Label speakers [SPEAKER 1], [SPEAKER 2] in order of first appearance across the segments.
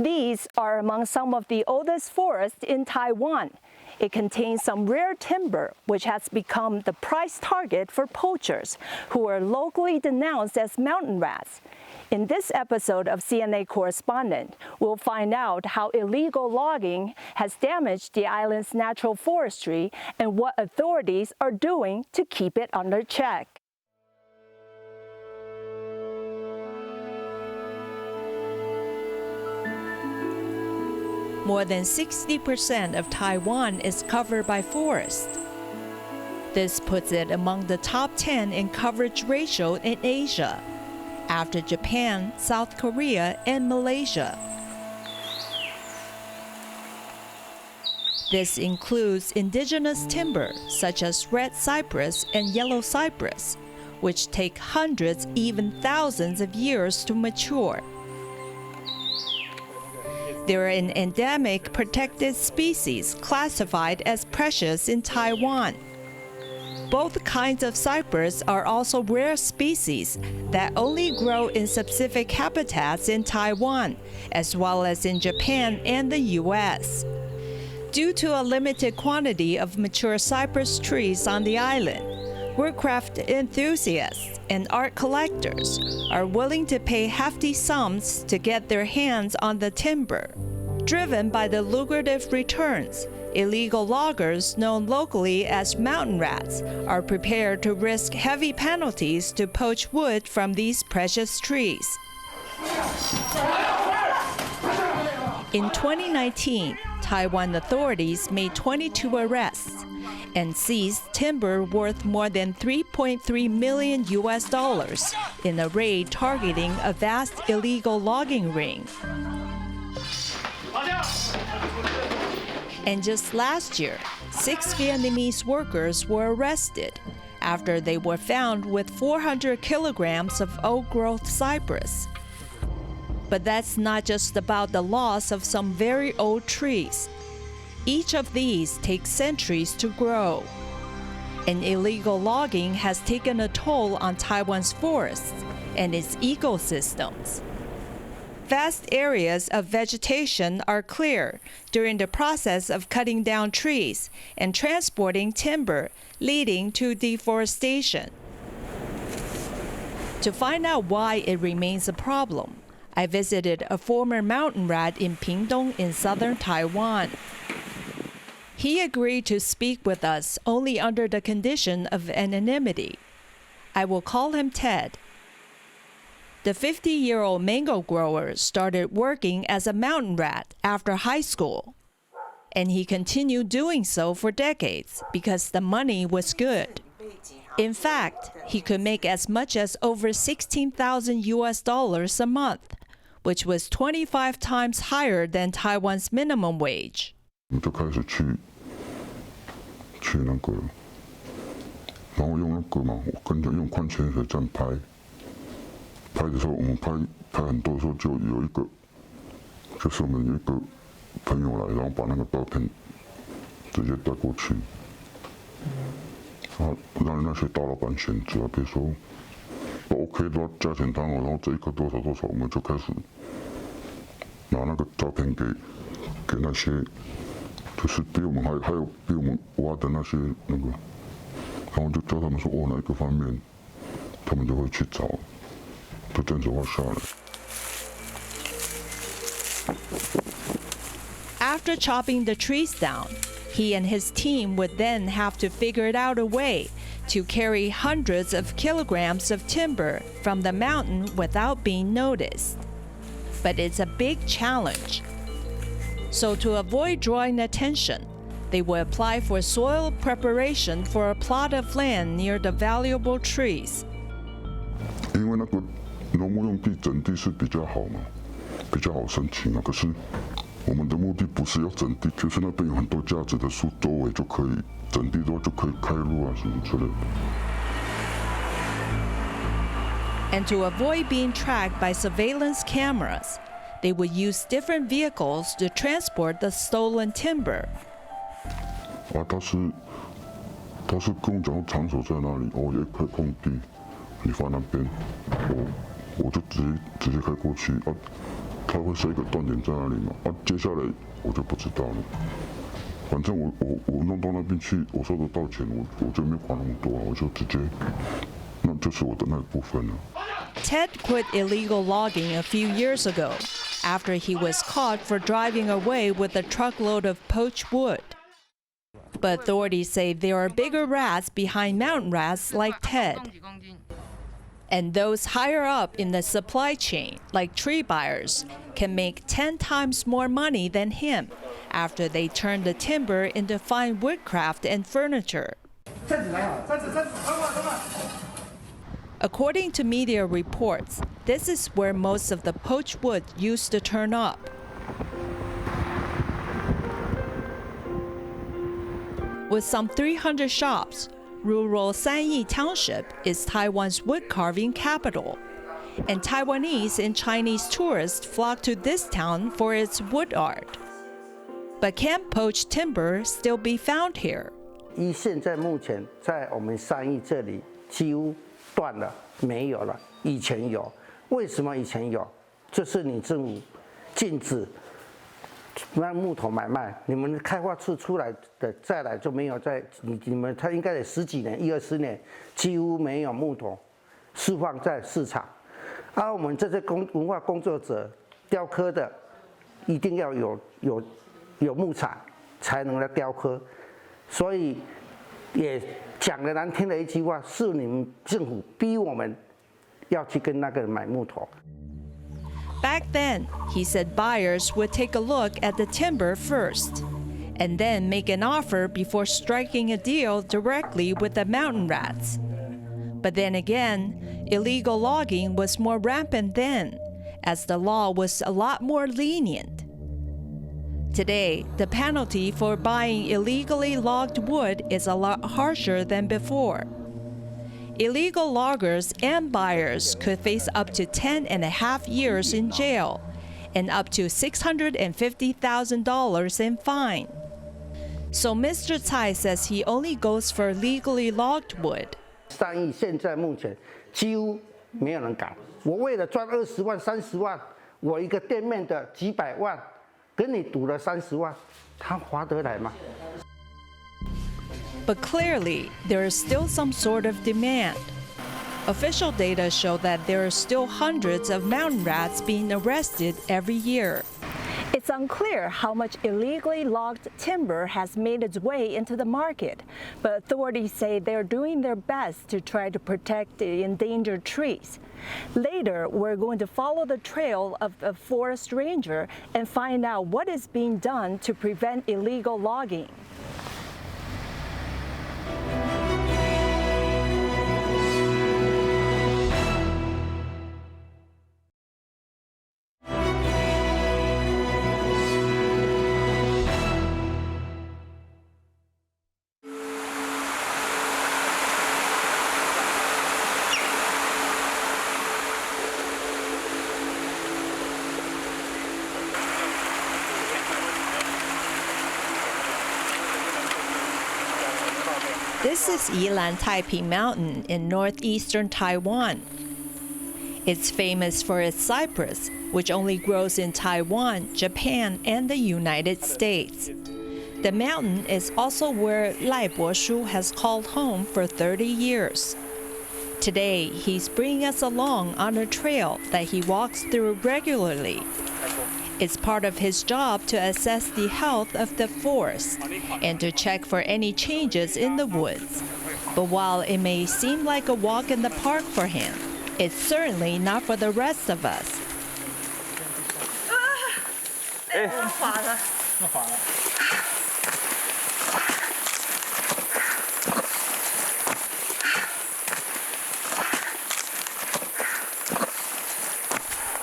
[SPEAKER 1] These are among some of the oldest forests in Taiwan. It contains some rare timber, which has become the prize target for poachers, who are locally denounced as mountain rats. In this episode of CNA Correspondent, we'll find out how illegal logging has damaged the island's natural forestry and what authorities are doing to keep it under check. More than 60% of Taiwan is covered by forest. This puts it among the top 10 in coverage ratio in Asia, after Japan, South Korea, and Malaysia. This includes indigenous timber, such as red cypress and yellow cypress, which take hundreds, even thousands of years to mature. They're an endemic protected species classified as precious in Taiwan. Both kinds of cypress are also rare species that only grow in specific habitats in Taiwan, as well as in Japan and the US. Due to a limited quantity of mature cypress trees on the island, woodcraft enthusiasts and art collectors are willing to pay hefty sums to get their hands on the timber. Driven by the lucrative returns, illegal loggers known locally as mountain rats are prepared to risk heavy penalties to poach wood from these precious trees. In 2019, Taiwan authorities made 22 arrests and seized timber worth more than $3.3 million in a raid targeting a vast illegal logging ring. And just last year, 6 Vietnamese workers were arrested after they were found with 400 kilograms of old-growth cypress. But that's not just about the loss of some very old trees. Each of these takes centuries to grow. And illegal logging has taken a toll on Taiwan's forests and its ecosystems. Vast areas of vegetation are cleared during the process of cutting down trees and transporting timber, leading to deforestation. To find out why it remains a problem, I visited a former mountain rat in Pingtung in southern Taiwan. He agreed to speak with us only under the condition of anonymity. I will call him Ted. The 50-year-old mango grower started working as a mountain rat after high school, and he continued doing so for decades because the money was good. In fact, he could make as much as over $16,000 a month, which was 25 times higher than Taiwan's minimum wage.
[SPEAKER 2] 拍的时候，我们拍很多的时候，就有一个，就是我们有一个朋友来，然后把那个照片直接带过去，让那些大老板选择，比如说 OK 的话，价钱谈好，然后这一颗多少多少，我们就开始拿那个照片给那些，就是比我们还有比我们挖的那些那个，然后就叫他们说哪一个方面，他们就会去找。
[SPEAKER 1] After chopping the trees down, he and his team would then have to figure out a way to carry hundreds of kilograms of timber from the mountain without being noticed. But it's a big challenge. So to avoid drawing attention, They would apply for soil preparation for a plot of land near the valuable trees.
[SPEAKER 2] 因为那个农牧用地整地是比较好嘛，比较好申请啊。可是我们的目的不是要整地，就是那边有很多价值的树，周围就可以整地之后就可以开路啊什么之类的。
[SPEAKER 1] And to avoid being tracked by surveillance cameras, they would use different vehicles to transport the stolen timber.
[SPEAKER 2] 啊，他是跟我讲场所在哪里，哦，有一块空地，你放那边，我就直接开过去啊。他会设一个断点在哪里嘛？啊，接下来我就不知道了。反正我弄到那边去，我收得到钱，我就没管那么多啊，我就直接，那就是我的那部分了。
[SPEAKER 1] Ted quit illegal logging a few years ago after he was caught for driving away with a truckload of poached wood. But authorities say there are bigger rats behind mountain rats like Ted. And those higher up in the supply chain, like tree buyers, can make 10 times more money than him after they turn the timber into fine woodcraft and furniture. According to media reports, this is where most of the poached wood used to turn up. With some 300 shops, rural Sanyi Township is Taiwan's woodcarving capital, and Taiwanese and Chinese tourists flock to this town for its wood art. But can poached timber still be found here?
[SPEAKER 3] 现在目前在我们三义这里几乎断了，没有了。以前有，为什么以前有？就是你政府禁止那木头买卖，你们开发处出来的再来就没有在你们他应该得10几年、20年，几乎没有木头释放在市场。而我们这些文化工作者、雕刻的，一定要有木材才能来雕刻，所以也讲了难听的一句话，是你们政府逼我们要去跟那个人买木头。
[SPEAKER 1] Back then, he said buyers would take a look at the timber first, and then make an offer before striking a deal directly with the mountain rats. But then again, illegal logging was more rampant then, as the law was a lot more lenient. Today, the penalty for buying illegally logged wood is a lot harsher than before. Illegal loggers and buyers could face up to 10.5 years in jail and up to $650,000 in fine. So Mr. Tsai says he only goes for legally logged wood.
[SPEAKER 3] 3亿现在目前几乎没有人敢。我为了赚20万、30万，我一个店面的几百万，跟你赌了30万，他划得来吗？
[SPEAKER 1] But clearly, there is still some sort of demand. Official data show that there are still hundreds of mountain rats being arrested every year.
[SPEAKER 4] It's unclear how much illegally logged timber has made its way into the market, but authorities say they're doing their best to try to protect the endangered trees. Later, we're going to follow the trail of a forest ranger and find out what is being done to prevent illegal logging.
[SPEAKER 1] This is Yilan Taiping Mountain in northeastern Taiwan. It's famous for its cypress, which only grows in Taiwan, Japan, and the United States. The mountain is also where Lai Bo-shu has called home for 30 years. Today, he's bringing us along on a trail that he walks through regularly. It's part of his job to assess the health of the forest and to check for any changes in the woods. But while it may seem like a walk in the park for him, it's certainly not for the rest of us.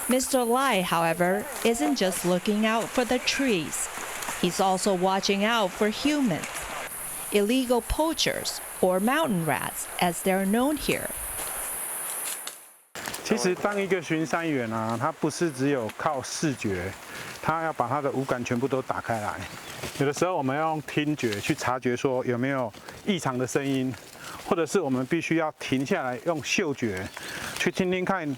[SPEAKER 1] Mr. Lai, however, isn't just looking out for the trees. He's also watching out for humans, illegal poachers, or mountain rats, as they're known here.
[SPEAKER 5] 其实当一个巡山员啊，他不是只有靠视觉，他要把他的五感全部都打开来。有的时候我们要用听觉去察觉说有没有异常的声音，或者是我们必须要停下来用嗅觉去听听看。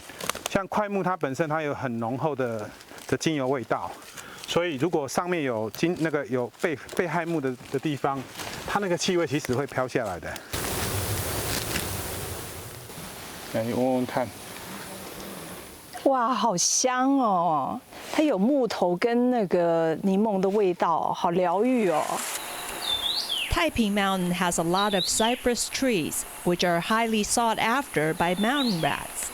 [SPEAKER 5] 像檜木它本身它有很浓厚的精油味道，所以如果上面有有被害木的地方，它那个气味其实会飘下来的。来闻闻看。
[SPEAKER 4] 哇，好香哦！它有木头跟那个柠檬的味道，好疗愈哦。
[SPEAKER 1] Taiping Mountain has a lot of cypress trees, which are highly sought after by mountain rats.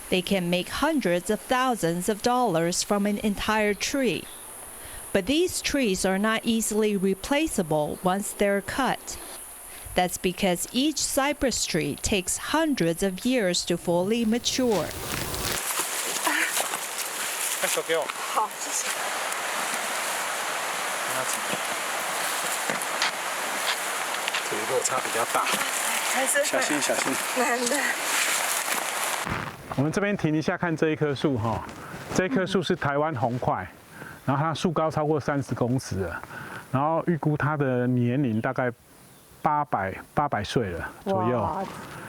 [SPEAKER 1] They can make hundreds of thousands of dollars from an entire tree. But these trees are not easily replaceable once they're cut. That's because each cypress tree takes hundreds of years to fully mature.
[SPEAKER 5] 把手给我。
[SPEAKER 4] 好，谢谢。
[SPEAKER 5] 这里落差比较大，
[SPEAKER 4] 还是
[SPEAKER 5] 小心小心。
[SPEAKER 4] 难的。
[SPEAKER 5] 我们这边停一下，看这一棵树哈。这一棵树是台湾红桧，然后它树高超过30公尺了，然后预估它的年龄大概800岁了左右。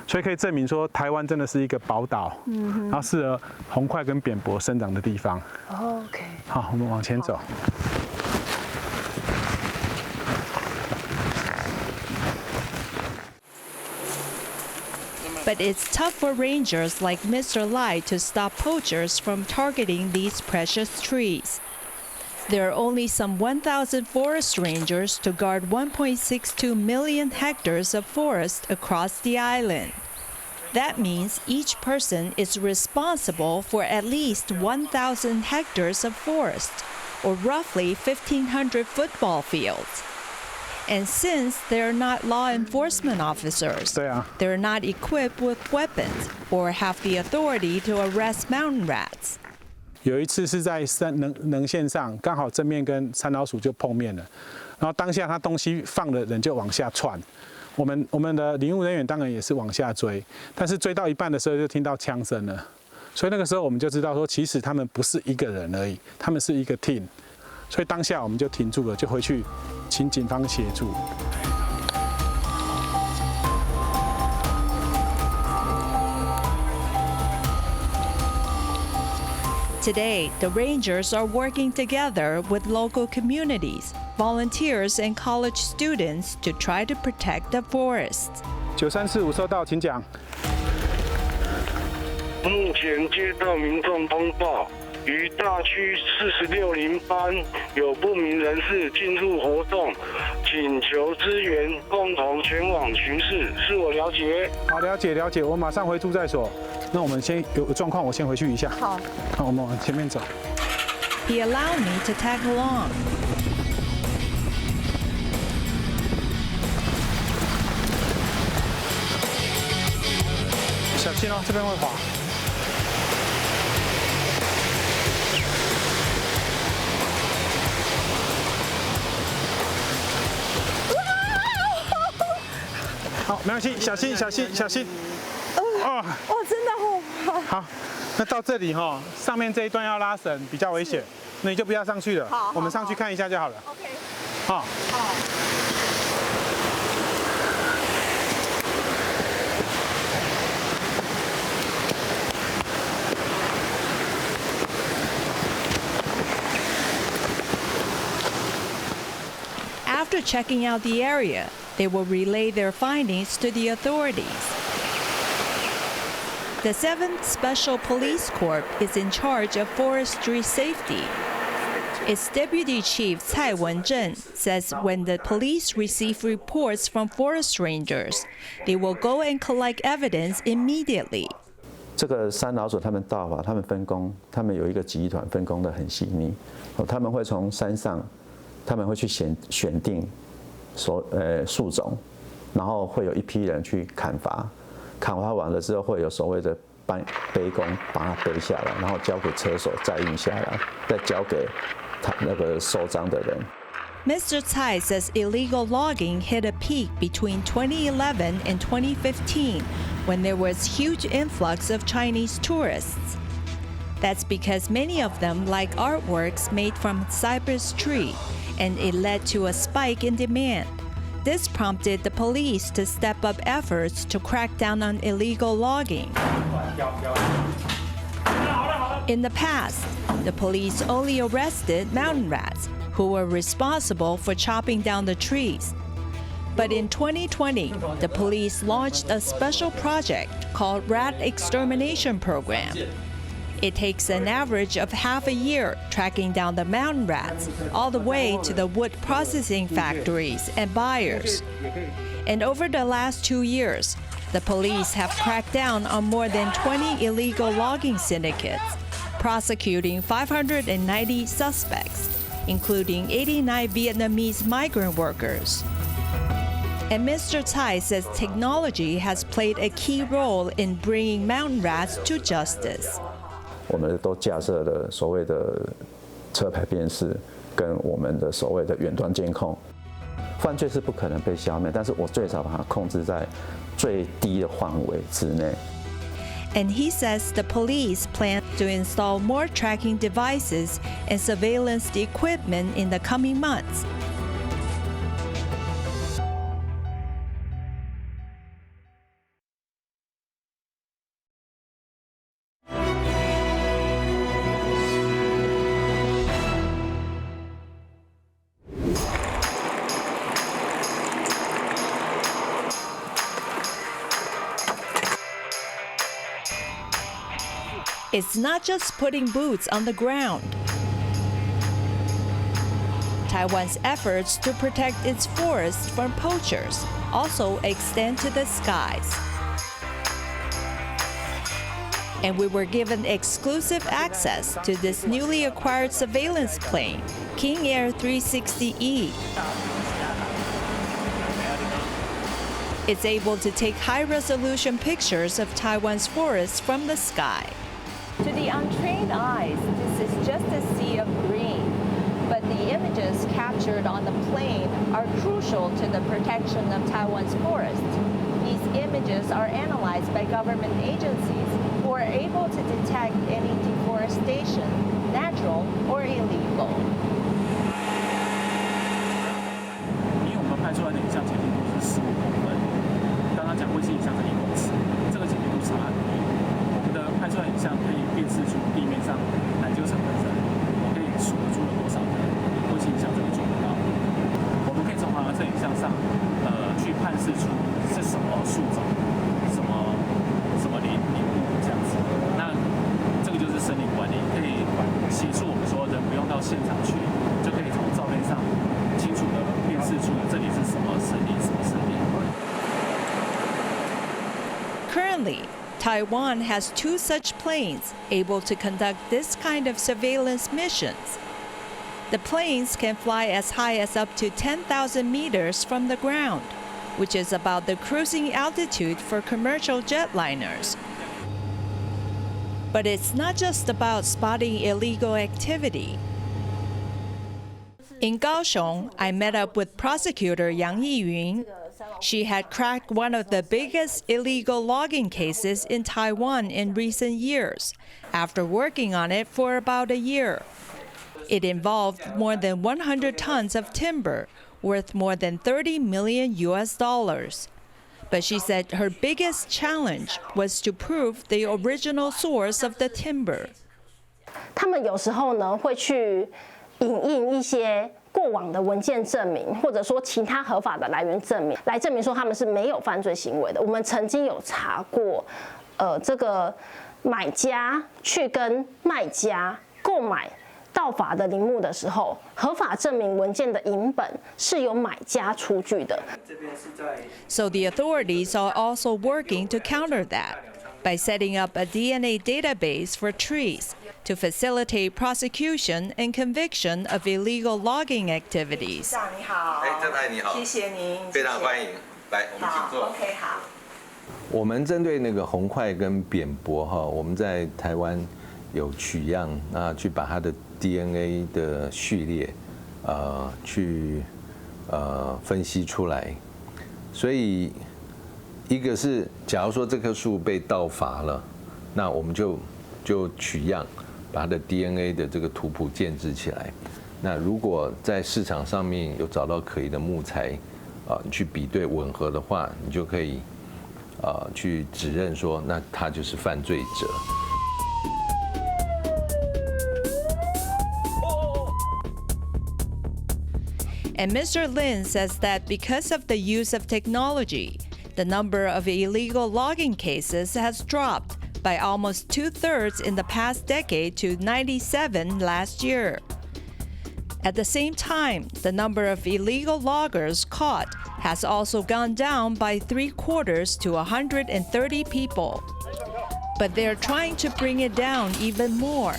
[SPEAKER 5] 所以可以证明说，台湾真的是一个宝岛，然后适合红桧跟扁柏生长的地方。
[SPEAKER 4] OK。
[SPEAKER 5] 好，我们往前走。
[SPEAKER 1] But it's tough for rangers like Mr. Lai to stop poachers from targeting these precious trees. There are only some 1,000 forest rangers to guard 1.62 million hectares of forest across the island. That means each person is responsible for at least 1,000 hectares of forest, or roughly 1,500 football fields. And since they're not law enforcement officers, they're not equipped with weapons or have the authority to arrest mountain rats.
[SPEAKER 5] 有一次是在能线上，刚好正面跟山老鼠就碰面了，然后当下他东西放了，人就往下窜。我们的林务人员当然也是往下追，但是追到一半的时候就听到枪声了，所以那个时候我们就知道说，其实他们不是一个人而已，他们是一个 team。所以当下我们就停住了，就回去请警方协助。
[SPEAKER 1] Today, the rangers are working together with local communities, volunteers, and college students to try to protect the forest.
[SPEAKER 5] 9345收到，请讲。
[SPEAKER 6] 目前接到民众通报，于大区46-0班有不明人士进入活动，请求支援，共同前往巡视。是我了解。
[SPEAKER 5] 好，了解，我马上回驻在所。 那我们先有状况，我先回去一下。好，我们往前面走。
[SPEAKER 1] He allowed me to tag along.
[SPEAKER 5] 小心哦，这边会滑。好，没关系，小心。
[SPEAKER 4] 哇，真的好。
[SPEAKER 5] 好，那到这里哈，上面这一段要拉绳，比较危险，那你就不要上去了。
[SPEAKER 4] 好，
[SPEAKER 5] 我们上去看一下就好了。OK。好。
[SPEAKER 1] After checking out the area, they will relay their findings to the authorities. The 7th Special Police Corps is in charge of forestry safety. Its Deputy Chief Cai Wen-zhen says when the police receive reports from forest rangers, they will go and collect evidence immediately.
[SPEAKER 7] 这个山老鼠他们到访，他们分工，他们有一个集团分工的很细腻。他们会从山上，他们会去选定树种，然后会有一批人去砍伐。 砍伐完了之后，会有所谓的背工把它背下来，然后交给车手再运下来，再交给他那个收赃的人。
[SPEAKER 1] Mr. Tsai says illegal logging hit a peak between 2011 and 2015 when there was huge influx of Chinese tourists. That's because many of them like artworks made from cypress tree, and it led to a spike in demand. This prompted the police to step up efforts to crack down on illegal logging. In the past, the police only arrested mountain rats, who were responsible for chopping down the trees. But in 2020, the police launched a special project called Rat Extermination Program. It takes an average of half a year tracking down the mountain rats all the way to the wood processing factories and buyers. And over the last 2 years, the police have cracked down on more than 20 illegal logging syndicates, prosecuting 590 suspects, including 89 Vietnamese migrant workers. And Mr. Tsai says technology has played a key role in bringing mountain rats to justice.
[SPEAKER 7] 我们都架设了所谓的车牌辨识，跟我们的所谓的远端监控。犯罪是不可能被消灭，但是我最少把它控制在最低的范围之内。
[SPEAKER 1] And he says the police plan to install more tracking devices and surveillance equipment in the coming months. It's not just putting boots on the ground. Taiwan's efforts to protect its forests from poachers also extend to the skies. And we were given exclusive access to this newly acquired surveillance plane, King Air 360E. It's able to take high-resolution pictures of Taiwan's forests from the sky.
[SPEAKER 4] To the untrained eyes, this is just a sea of green, but the images captured on the plane are crucial to the protection of Taiwan's forests. These images are analyzed by government agencies who are able to detect any deforestation, natural or illegal.
[SPEAKER 8] 因为我们拍出来的影像解析度是15公分，刚刚讲卫星影像是1公尺，这个解析度差很多。我们的拍出来影像可以辨识出地面上奶臼成本人，我可以数得出了多少人，卫星影像这个做不到。我们可以从航测影像上，去判识出是什么树种，什么林木这样子。那这个就是森林管理，可以协助我们说人不用到现场去，就可以从照片上清楚的辨识出这里是什么森林，什么森林。
[SPEAKER 1] Currently, Taiwan has 2 such planes able to conduct this kind of surveillance missions. The planes can fly as high as up to 10,000 meters from the ground, which is about the cruising altitude for commercial jetliners. But it's not just about spotting illegal activity. In Kaohsiung, I met up with prosecutor Yang Yiyun. She had cracked one of the biggest illegal logging cases in Taiwan in recent years, after working on it for about a year. It involved more than 100 tons of timber, worth more than $30 million. But she said her biggest challenge was to prove the original source of the timber.
[SPEAKER 9] 他们有时候呢会去影印一些过往的文件证明，或者说其他合法的来源证明，来证明说他们是没有犯罪行为的。我们曾经有查过，这个买家去跟卖家购买盗伐的林木的时候，合法证明文件的影本是由买家出具的。
[SPEAKER 1] So the authorities are also working to counter that by setting up a DNA database for trees to facilitate prosecution and conviction of illegal logging activities.
[SPEAKER 10] 你好，太太你好，谢谢您，非常欢迎，来，我们请坐。OK， 好。我们针对那个红块跟扁柏哈，我们在台湾有取样啊，去把它的 DNA 的序列去分析出来。所以一个是，假如说这棵树被盗伐了，那我们就取样，把它的 DNA 的这个图谱建制起来。那如果在市场上面有找到可疑的木材，你去比对吻合的话，你就可以去指认说，那他就是犯罪者。
[SPEAKER 1] And Mr. Lin says that because of the use of technology, the number of illegal logging cases has dropped by almost 2/3 in the past decade to 97 last year. At the same time, the number of illegal loggers caught has also gone down by 3/4 to 130 people. But they're trying to bring it down even more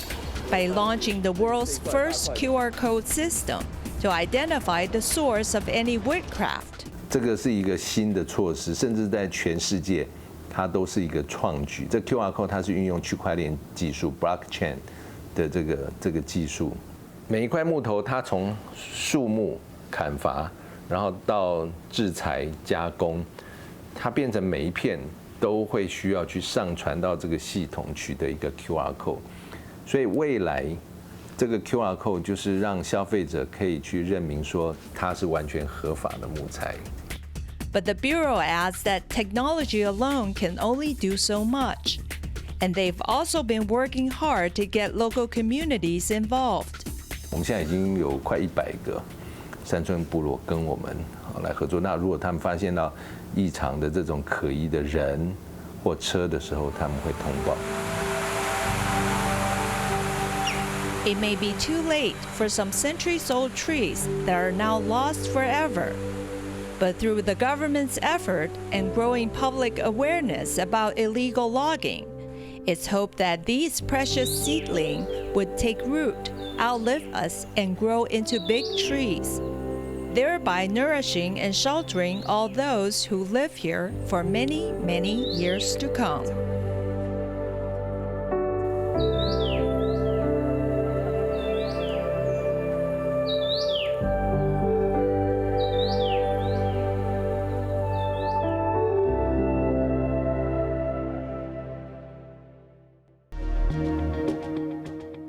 [SPEAKER 1] by launching the world's first QR code system to identify the source of any woodcraft.
[SPEAKER 10] 这个是一个新的措施，甚至在全世界，它都是一个创举。这 QR code 它是运用区块链技术 （blockchain） 的这个技术。每一块木头，它从树木砍伐，然后到制材加工，它变成每一片都会需要去上传到这个系统取得一个 QR code。所以未来这个 QR code 就是让消费者可以去认明说它是完全合法的木材。
[SPEAKER 1] But the Bureau adds that technology alone can only do so much. And they've also been working hard to get local communities involved.
[SPEAKER 10] 我们现在已经有快100个山村部落跟我们来合作。那如果他们发现到异常的这种可疑的人或车的时候，他们会通报。
[SPEAKER 1] It may be too late for some centuries-old trees that are now lost forever. But through the government's effort and growing public awareness about illegal logging, it's hoped that these precious seedlings would take root, outlive us, and grow into big trees, thereby nourishing and sheltering all those who live here for many, many years to come.